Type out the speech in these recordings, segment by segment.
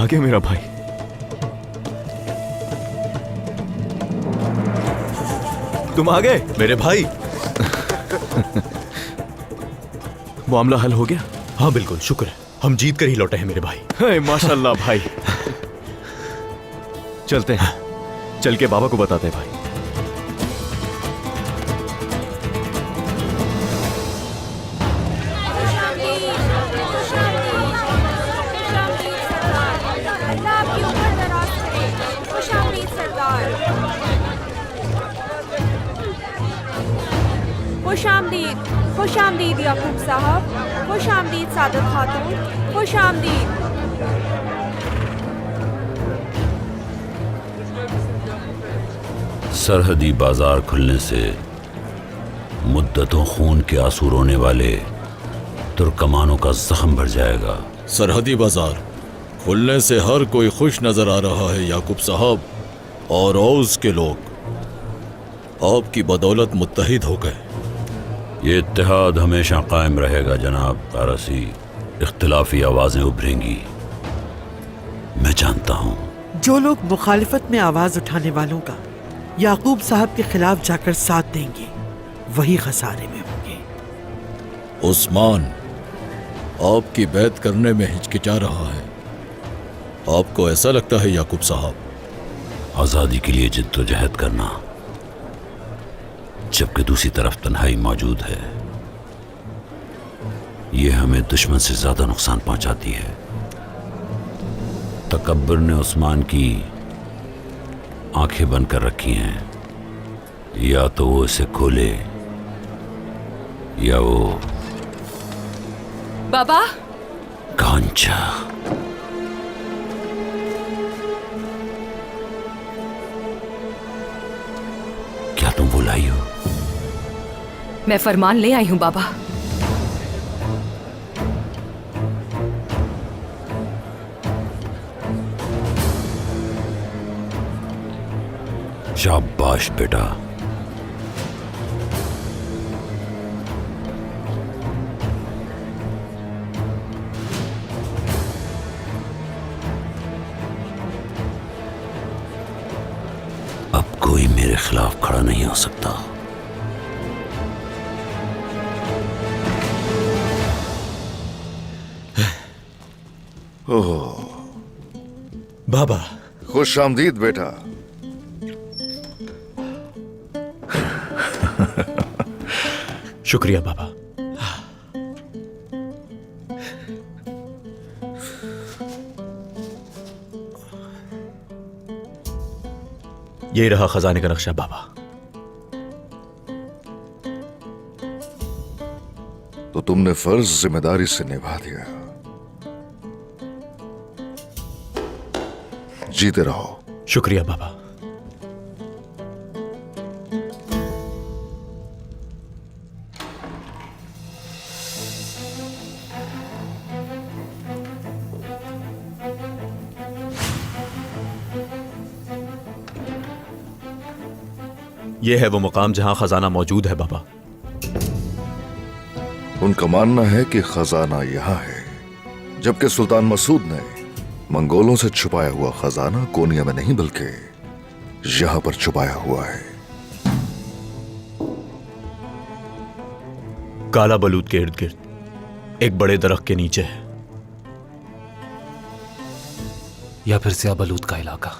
आ गया मेरा भाई। तुम आ गए मेरे भाई। मामला हल हो गया? हाँ बिल्कुल, शुक्र है, हम जीत कर ही लौटे हैं मेरे भाई। हे माशाल्लाह भाई। चलते हैं, चल के बाबा को बताते हैं भाई। खुश आमदीद याकूब साहब, खुश आमदीद सादत खातून, खुश आमदीद। सरहदी बाजार खुलने से मुद्दतों खून के आंसू रोने वाले तुर्कमानों का जख्म भर जाएगा। सरहदी बाजार खुलने से हर कोई खुश नजर आ रहा है याकूब साहब, और औस के लोग आपकी बदौलत मुत्तहिद हो गए। ये इत्तेहाद हमेशा कायम रहेगा जनाब कारसी। इख्तिलाफी आवाजें उभरेंगी, मैं जानता हूँ। जो लोग मुखालिफत में आवाज उठाने वालों का याकूब साहब के खिलाफ जाकर साथ देंगे वही खसारे में होंगे। उस्मान आपकी बैत करने में हिचकिचा रहा है, आपको ऐसा लगता है याकूब साहब? आज़ादी के लिए जिद्दोजहद करना जबकि दूसरी तरफ तन्हाई मौजूद है, यह हमें दुश्मन से ज्यादा नुकसान पहुंचाती है। तकब्बुर ने उस्मान की आंखें बंद कर रखी हैं, या तो वो इसे खोले या वो। बाबा कांचा, क्या तुम बुलाई हो? मैं फरमान ले आई हूँ बाबा। शाबाश बेटा। अब कोई मेरे खिलाफ खड़ा नहीं हो सकता। ओह बाबा। खुश आमदीद बेटा। शुक्रिया बाबा। ये रहा खजाने का नक्शा बाबा। तो तुमने फर्ज जिम्मेदारी से निभा दिया। जीते रहो। शुक्रिया बाबा। यह है वो मुकाम जहां खजाना मौजूद है बाबा। उनका मानना है कि खजाना यहां है, जबकि सुल्तान मसूद ने मंगोलों से छुपाया हुआ खजाना कोनिया में नहीं बल्कि यहां पर छुपाया हुआ है। काला बलूत के इर्द गिर्द एक बड़े दरख्त के नीचे है, या फिर स्याह बलूत का इलाका।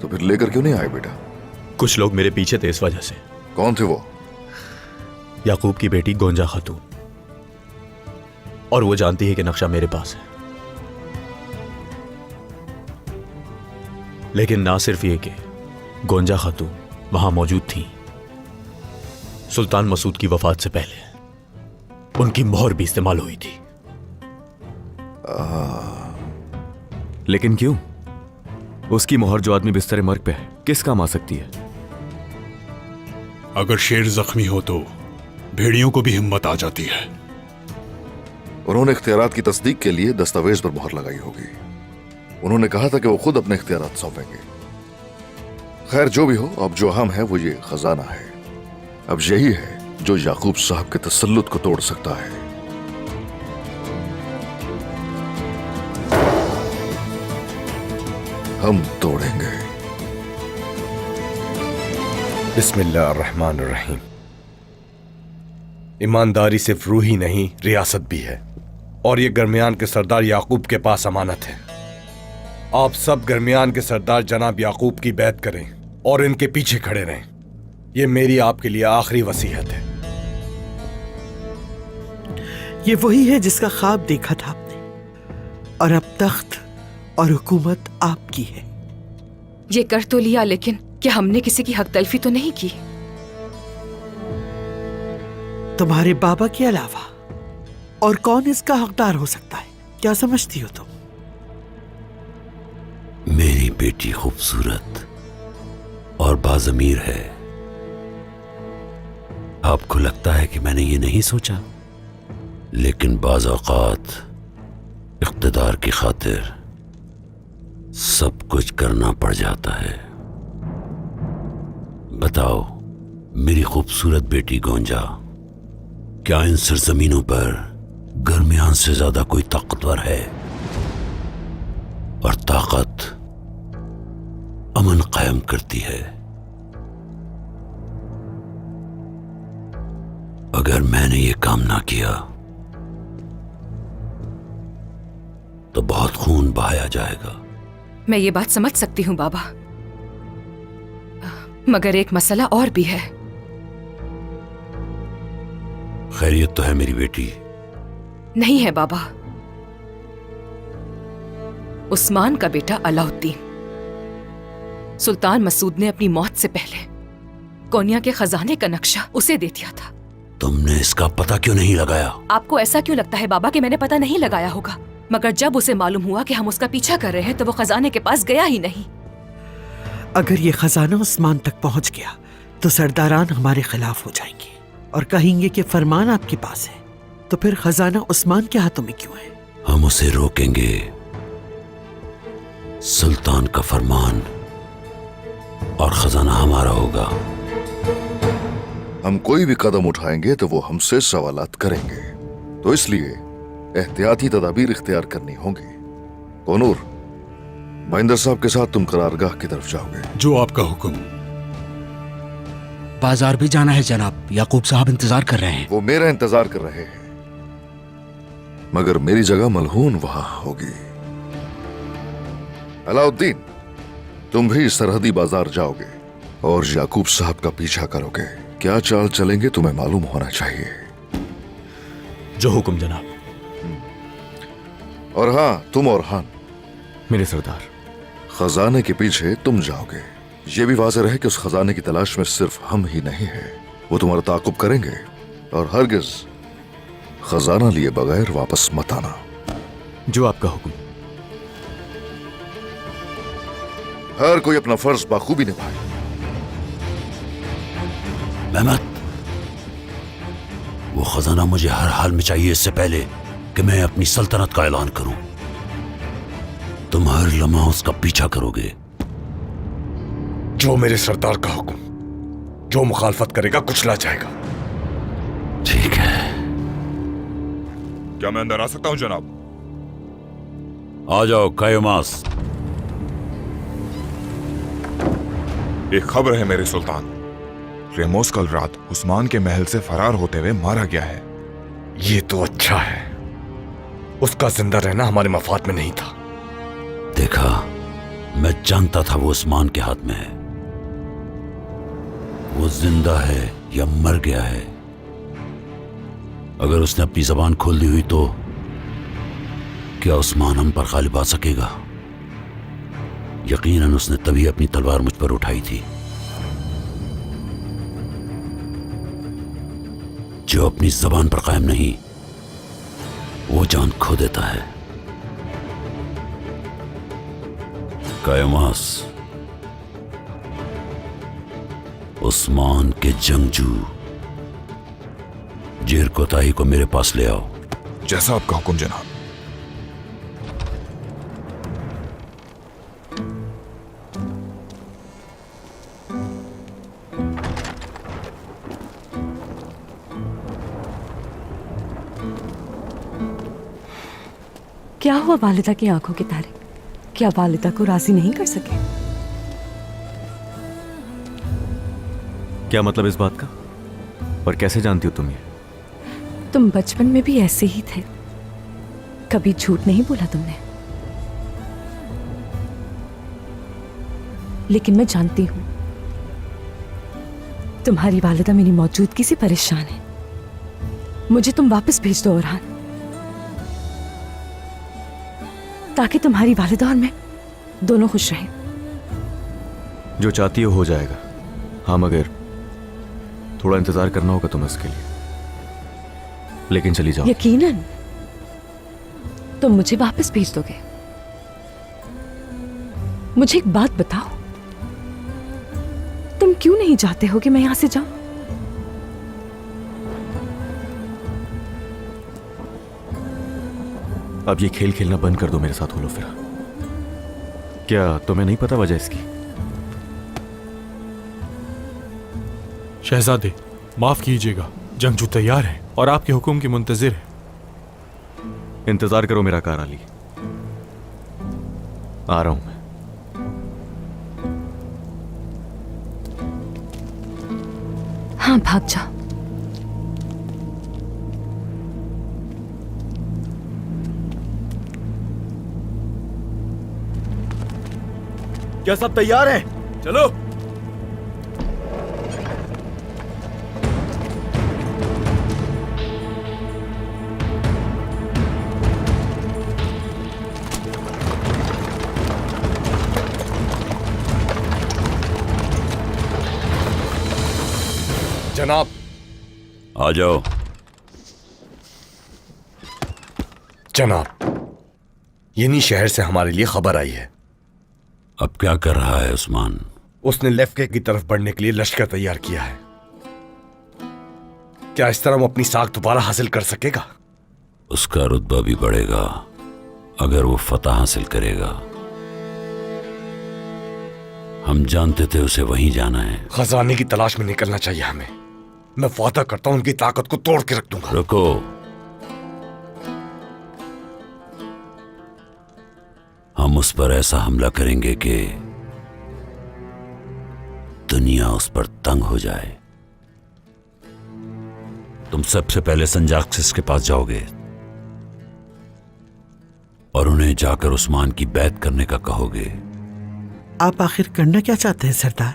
तो फिर लेकर क्यों नहीं आए बेटा? कुछ लोग मेरे पीछे थे इस वजह से। कौन थे वो? याकूब की बेटी गोंजा खातून, और वो जानती है कि नक्शा मेरे पास है। लेकिन ना सिर्फ ये कि गोंजा खातून वहां मौजूद थी, सुल्तान मसूद की वफात से पहले उनकी मोहर भी इस्तेमाल हुई थी। लेकिन क्यों? उसकी मोहर जो आदमी बिस्तर मर्ग पे है किस काम आ सकती है? अगर शेर जख्मी हो तो भेड़ियों को भी हिम्मत आ जाती है। उन्होंने इख्तियारात की तस्दीक के लिए दस्तावेज पर मोहर लगाई होगी। उन्होंने कहा था कि वो खुद अपने इख्तियारात सौंपेंगे। खैर जो भी हो, अब जो अहम है वो ये खजाना है। अब यही है जो याकूब साहब के तसल्लुत को तोड़ सकता है। हम तोड़ेंगे। बिस्मिल्लाहिर्रहमानिर्रहीम। ईमानदारी सिर्फ रूह ही नहीं, रियासत भी है, और ये गरमियान के सरदार याकूब के पास अमानत है। आप सब गरमियान के सरदार जनाब याकूब की बैत करें और इनके पीछे खड़े रहें। ये मेरी आपके लिए आखिरी वसीयत है। ये वही है जिसका ख्वाब देखा था आपने, और अब तख्त और हुकूमत आपकी है। ये कर तो लिया, लेकिन क्या हमने किसी की हक तलफी तो नहीं की? तुम्हारे बाबा के अलावा और कौन इसका हकदार हो सकता है? क्या समझती हो तुम? मेरी बेटी खूबसूरत और बाज़मीर है। आपको लगता है कि मैंने ये नहीं सोचा, लेकिन बाज़ औक़ात इक़्तिदार की खातिर सब कुछ करना पड़ जाता है। बताओ मेरी खूबसूरत बेटी गोंजा, क्या इन सरजमीनों पर गरमियान से ज्यादा कोई ताकतवर है? और ताकत अमन कायम करती है। अगर मैंने ये काम ना किया तो बहुत खून बहाया जाएगा। मैं ये बात समझ सकती हूँ बाबा, मगर एक मसला और भी है। खैरियत तो है मेरी बेटी? नहीं है बाबा। उस्मान का बेटा अलाउद्दीन, सुल्तान मसूद ने अपनी मौत से पहले कोनिया के खजाने का नक्शा उसे दे दिया था। तुमने इसका पता क्यों नहीं लगाया? आपको ऐसा क्यों लगता है बाबा कि मैंने पता नहीं लगाया होगा? मगर जब उसे मालूम हुआ कि हम उसका पीछा कर रहे हैं तो वो खजाने के पास गया ही नहीं। अगर ये खजाना उस्मान तक पहुंच गया तो सरदारान हमारे खिलाफ हो जाएंगे और कहेंगे कि फरमान आपके पास है, तो फिर खजाना उस्मान के हाथों में क्यों है? हम उसे रोकेंगे। सुल्तान का फरमान और खजाना हमारा होगा। हम कोई भी कदम उठाएंगे तो वो हमसे सवालात करेंगे, तो इसलिए एहतियाती तदाबीर इख्तियार करनी होंगी। कोनूर, महेंद्र साहब के साथ तुम करारगाह की तरफ जाओगे। जो आपका हुक्म। बाजार भी जाना है जनाब, याकूब साहब इंतजार कर रहे हैं। वो मेरा इंतजार कर रहे हैं, मगर मेरी जगह मलहून वहां होगी। अलाउद्दीन, तुम भी सरहदी बाजार जाओगे और याकूब साहब का पीछा करोगे। क्या चाल चलेंगे तुम्हें मालूम होना चाहिए। जो हुक्म जनाब। और हाँ, तुम और हान, मेरे सरदार, खजाने के पीछे तुम जाओगे। ये भी वाज़ेह रहे कि उस खजाने की तलाश में सिर्फ हम ही नहीं है, वो तुम्हारा ताक़ुब करेंगे और हरगिज खजाना लिए बगैर वापस मत आना। जो आपका हुक्म। हर कोई अपना फर्ज बाखूबी निभाए। मेहमत, वो खजाना मुझे हर हाल में चाहिए, इससे पहले कि मैं अपनी सल्तनत का ऐलान करूं। तुम हर लम्हा उसका पीछा करोगे। जो मेरे सरदार का हुक्म, जो मुखालफत करेगा कुचला जाएगा। ठीक है। क्या मैं अंदर आ सकता हूं जनाब? आ जाओ कायमास। एक खबर है मेरे सुल्तान, रेमोस कल रात उस्मान के महल से फरार होते हुए मारा गया है। ये तो अच्छा है, उसका जिंदा रहना हमारे मफाद में नहीं था। देखा, मैं जानता था वो उस्मान के हाथ में है। वो जिंदा है या मर गया है। अगर उसने अपनी जबान खोल दी हुई तो क्या उस्मान हम पर गालिब आ सकेगा? यकीनन उसने तभी अपनी तलवार मुझ पर उठाई थी। जो अपनी जबान पर कायम नहीं, वो जान खो देता है। कायमास, उस्मान के जंगजू जेर कोताही को मेरे पास ले आओ। जैसा आपका हुक्म जनाब। क्या हुआ वालिदा की आंखों के तारे? क्या वालिदा को राजी नहीं कर सके? क्या मतलब इस बात का? और कैसे जानती हो तुम ये? तुम बचपन में भी ऐसे ही थे, कभी झूठ नहीं बोला तुमने। लेकिन मैं जानती हूं तुम्हारी वालिदा मेरी मौजूदगी से परेशान है। मुझे तुम वापस भेज दो ओरहान, ताकि तुम्हारी वालिदा और मैं दोनों खुश रहें। जो चाहती हो जाएगा। हाँ, मगर थोड़ा इंतजार करना होगा तुम्हें इसके लिए। लेकिन चली जाओ। यकीनन तुम मुझे वापस भेज दोगे। मुझे एक बात बताओ, तुम क्यों नहीं चाहते हो कि मैं यहां से जाऊं? अब ये खेल खेलना बंद कर दो मेरे साथ होलो फिरा। क्या तुम्हें नहीं पता वजह इसकी? शहजादे, माफ कीजिएगा, जंगजू तैयार है और आपके हुक्म की मुंतजिर है। इंतजार करो मेरा कार अली, आ रहा हूं मैं। हाँ, भाग जाओ। क्या सब तैयार हैं? चलो। जनाब, आ जाओ। जनाब, यनी शहर से हमारे लिए खबर आई है। अब क्या कर रहा है उस्मान? उसने लेफ्के की तरफ बढ़ने के लिए लश्कर तैयार किया है। क्या इस तरह वो अपनी साख दोबारा हासिल कर सकेगा? उसका रुतबा भी बढ़ेगा अगर वो फतह हासिल करेगा। हम जानते थे उसे वहीं जाना है। खजाने की तलाश में निकलना चाहिए हमें। मैं वादा करता हूं उनकी ताकत को तोड़ के रख दूंगा। रुको, हम उस पर ऐसा हमला करेंगे कि दुनिया उस पर तंग हो जाए। तुम सबसे पहले संजाक्सिस के पास जाओगे और उन्हें जाकर उस्मान की बैत करने का कहोगे। आप आखिर करना क्या चाहते हैं सरदार?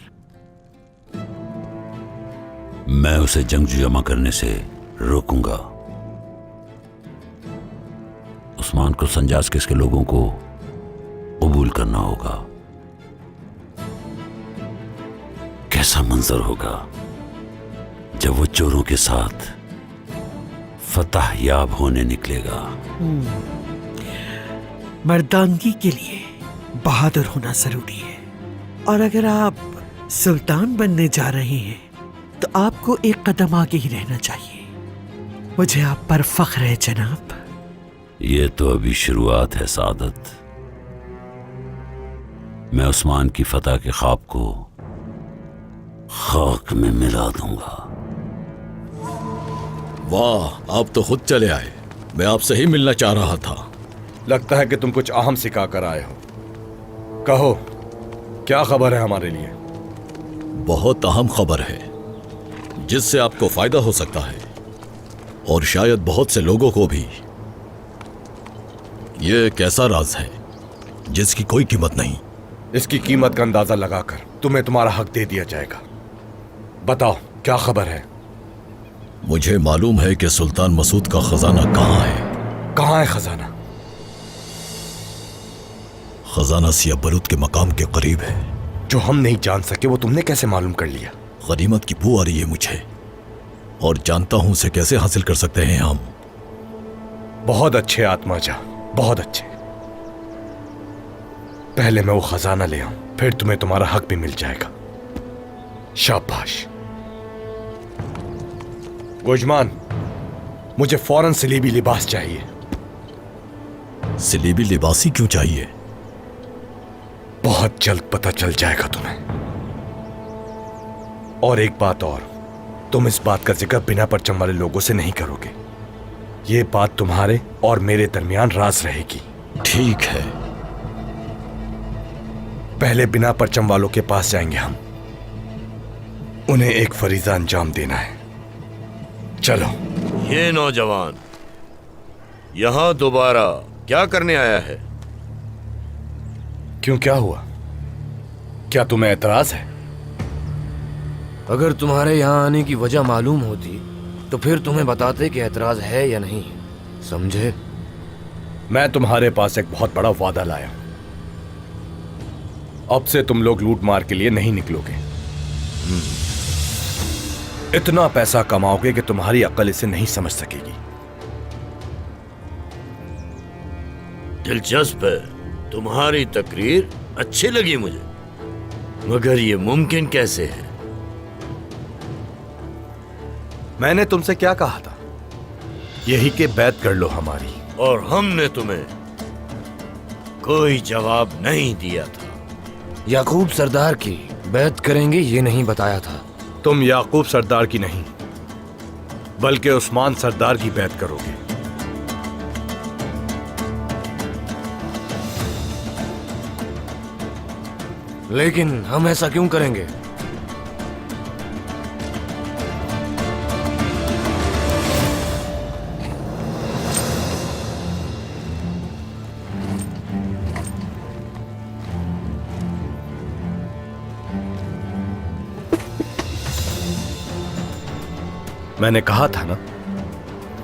मैं उसे जंगजू जमा करने से रोकूंगा। उस्मान को संजाक्सिस के लोगों को कबूल करना होगा। कैसा मंजर होगा जब वो चोरों के साथ फतह याब होने निकलेगा। मर्दानगी के लिए बहादुर होना जरूरी है, और अगर आप सुल्तान बनने जा रहे हैं तो आपको एक कदम आगे ही रहना चाहिए। मुझे आप पर फख्र है जनाब। ये तो अभी शुरुआत है सादत। मैं उस्मान की फतह के ख्वाब को खाक में मिला दूंगा। वाह, आप तो खुद चले आए। मैं आपसे ही मिलना चाह रहा था। लगता है कि तुम कुछ अहम सिखा कर आए हो। कहो, क्या खबर है हमारे लिए? बहुत अहम खबर है जिससे आपको फायदा हो सकता है और शायद बहुत से लोगों को भी। यह एक ऐसा राज है जिसकी कोई कीमत नहीं। इसकी कीमत का अंदाजा लगाकर तुम्हें तुम्हारा हक दे दिया जाएगा। बताओ, क्या खबर है? मुझे मालूम है कि सुल्तान मसूद का खजाना कहाँ है। कहाँ है खजाना? खजाना सिया बलूत के मकाम के करीब है। जो हम नहीं जान सके वो तुमने कैसे मालूम कर लिया? गनीमत की बू आ रही है मुझे, और जानता हूं उसे कैसे हासिल कर सकते हैं हम। बहुत अच्छे आत्माजा, बहुत अच्छे। पहले मैं वो खजाना ले आऊं, फिर तुम्हें तुम्हारा हक भी मिल जाएगा। शाबाश। गुजमान, मुझे फौरन सलीबी लिबास चाहिए। सलीबी लिबासी क्यों चाहिए? बहुत जल्द पता चल जाएगा तुम्हें। और एक बात और, तुम इस बात का जिक्र बिना परचम वाले लोगों से नहीं करोगे। ये बात तुम्हारे और मेरे दरमियान राज रहेगी। ठीक है, पहले बिना परचम वालों के पास जाएंगे हम। उन्हें एक फरीजा अंजाम देना है। चलो। ये नौजवान यहां दोबारा क्या करने आया है? क्यों, क्या हुआ? क्या तुम्हें एतराज है? अगर तुम्हारे यहाँ आने की वजह मालूम होती तो फिर तुम्हें बताते कि एतराज है या नहीं, समझे? मैं तुम्हारे पास एक बहुत बड़ा वादा लाया। अब से तुम लोग लूट मार के लिए नहीं निकलोगे। इतना पैसा कमाओगे कि तुम्हारी अक्ल इसे नहीं समझ सकेगी। दिलचस्प है, तुम्हारी तकरीर अच्छी लगी मुझे, मगर ये मुमकिन कैसे है? मैंने तुमसे क्या कहा था? यही कि बैत कर लो हमारी। और हमने तुम्हें कोई जवाब नहीं दिया था। याकूब सरदार की बैत करेंगे ये नहीं बताया था। तुम याकूब सरदार की नहीं बल्कि उस्मान सरदार की बैत करोगे। लेकिन हम ऐसा क्यों करेंगे? मैंने कहा था ना,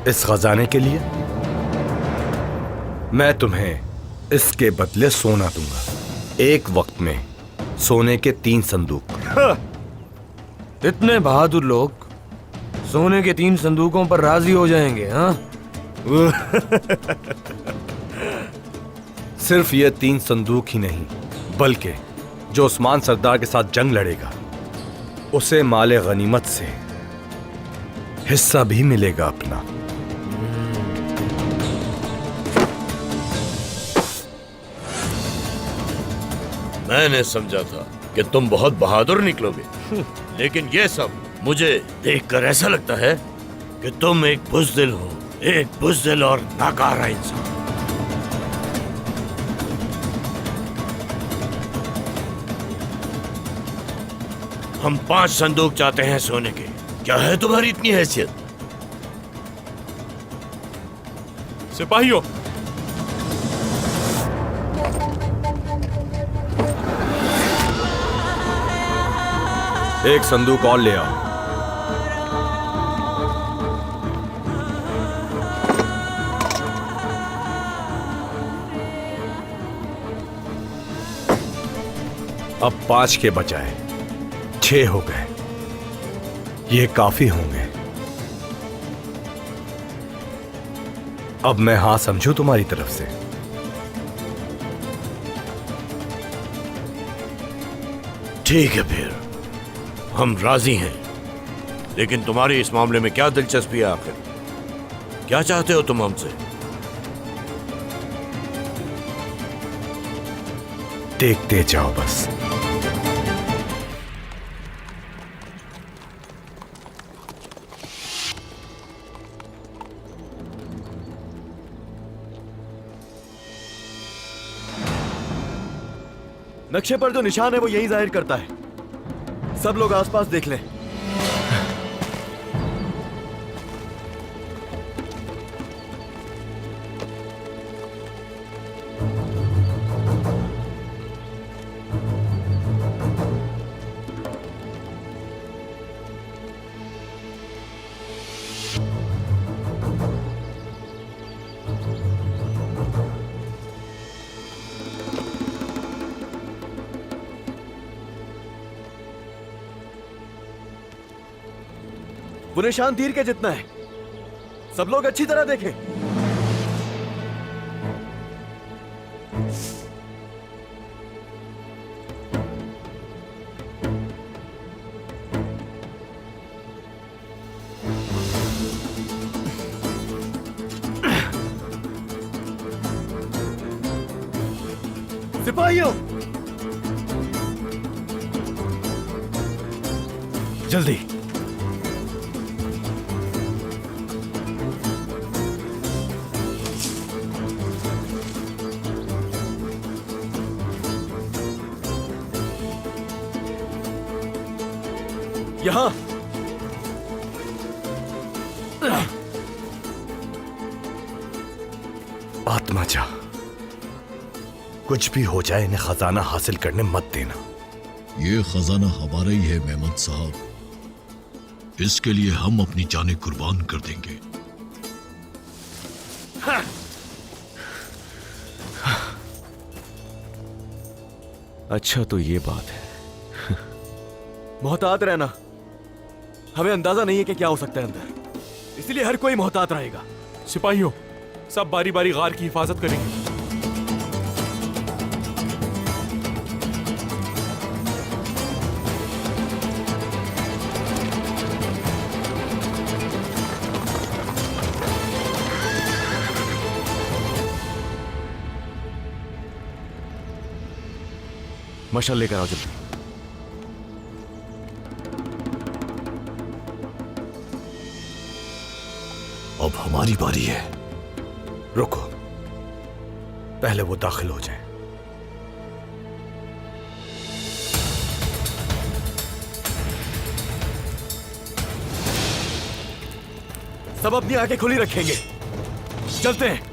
इस खजाने के लिए मैं तुम्हें इसके बदले सोना दूंगा। एक वक्त में सोने के 3 संदूक। इतने बहादुर लोग सोने के 3 संदूकों पर राजी हो जाएंगे, हाँ? सिर्फ ये 3 संदूक ही नहीं, बल्कि जो उस्मान सरदार के साथ जंग लड़ेगा उसे माले गनीमत से हिस्सा भी मिलेगा अपना। मैंने समझा था कि तुम बहुत बहादुर निकलोगे, लेकिन ये सब मुझे देखकर ऐसा लगता है कि तुम एक बुज़दिल हो, एक बुज़दिल और नाकारा इंसान। हम 5 संदूक चाहते हैं सोने के। क्या है तुम्हारी इतनी हैसियत? सिपाहियों, एक संदूक और ले आओ। अब 5 के बजाय 6 हो गए। ये काफी होंगे। अब मैं हां समझूं तुम्हारी तरफ से? ठीक है, फिर हम राजी हैं। लेकिन तुम्हारी इस मामले में क्या दिलचस्पी है आखिर? क्या चाहते हो तुम हमसे? देखते जाओ बस। नक्शे पर जो निशान है वो यही जाहिर करता है। सब लोग आसपास देख लें। वो निशान तीर के जितना है। सब लोग अच्छी तरह देखें। सिपाहियों, जल्दी। यहाँ आत्मा जा, कुछ भी हो जाए इन्हें खजाना हासिल करने मत देना। ये खजाना हमारा ही है मेमन साहब, इसके लिए हम अपनी जानें कुर्बान कर देंगे। अच्छा तो ये बात है। मोहतात रहना, हमें अंदाजा नहीं है कि क्या हो सकता है अंदर, इसलिए हर कोई मोहतात रहेगा। सिपाहियों, सब बारी बारी गार की हिफाजत करेंगे। मशाल लेकर आओ जल्दी। अब हमारी बारी है। रुको, पहले वो दाखिल हो जाए। सब अपनी आंखें खुली रखेंगे, चलते हैं।